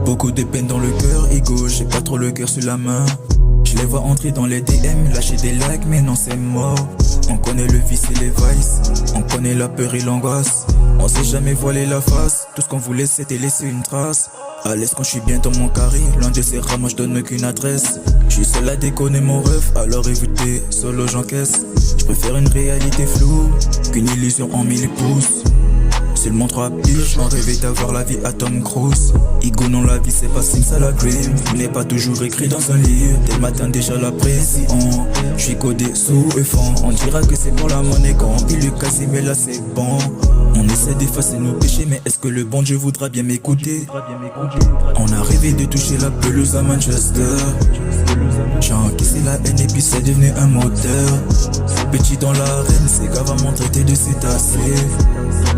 Beaucoup de peine dans le cœur, ego, j'ai pas trop le cœur sur la main. Je les vois entrer dans les DM, lâcher des likes, mais non c'est mort. On connaît le vice et les vices, on connaît la peur et l'angoisse. On s'est jamais voilé la face, tout ce qu'on voulait c'était laisser une trace. À l'aise quand je suis bien dans mon carré, loin de ces rames, je donne qu'une adresse. Je suis seul à déconner mon rêve, alors évitez, solo j'encaisse. Je préfère une réalité floue qu'une illusion en 1000 pouces. Seulement 3 piges, on rêvait d'avoir la vie à Tom Cruise. Ego non, la vie c'est pas Sims à la dream. Tout n'est pas toujours écrit dans un livre. Dès le matin déjà la pression. Je suis codé sous et fond. On dira que c'est pour la monnaie quand on pile le casier, mais là c'est bon. On essaie d'effacer nos péchés, mais est-ce que le bon Dieu voudra bien m'écouter? On a rêvé de toucher la pelouse à Manchester. J'ai encaissé la haine et puis c'est devenu un moteur. Petit dans l'arène, ces gars vont m'en traiter de cétacés.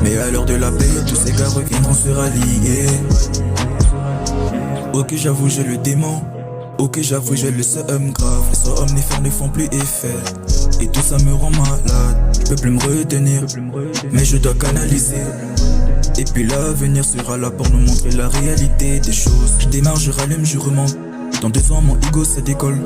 Mais à l'heure de la paix, tous ces gars reviendront se rallier. Ok, j'avoue j'ai le démon. Ok, j'avoue j'ai le seum grave. Les soins omnifères ne font plus effet. Et tout ça me rend malade. Je peux plus me retenir, mais je dois canaliser. Et puis l'avenir sera là pour nous montrer la réalité des choses. Je démarre, je rallume, je remonte. Dans 2 ans mon ego se décolle.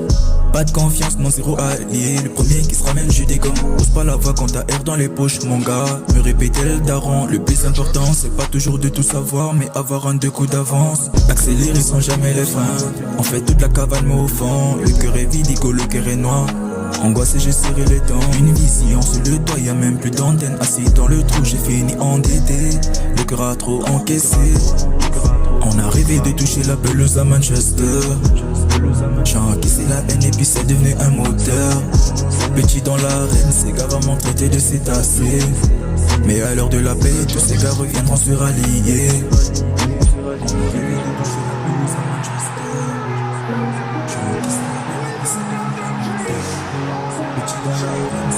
Pas de confiance, non zéro allié. Le premier qui se ramène je dégomme. Pose pas la voix quand t'as air dans les poches mon gars. Me répétait le daron. Le plus important c'est pas toujours de tout savoir, mais avoir un 2 coups d'avance. Accélérer sans jamais les freins. On fait toute la cavale mais au fond le cœur est vide, ego, le cœur est noir. Angoissé j'ai serré les dents. Une vision sur le toit, y'a même plus d'antenne. Assis dans le trou j'ai fini endetté. Le cœur a trop encaissé. On a rêvé de toucher la pelouse à Manchester. J'ai encaissé la haine et puis c'est devenu un moteur. Petit dans l'arène, ces gars vont m'en traiter de cétacés. Mais à l'heure de la paix, tous ces gars reviendront se rallier. Petit dans l'arène,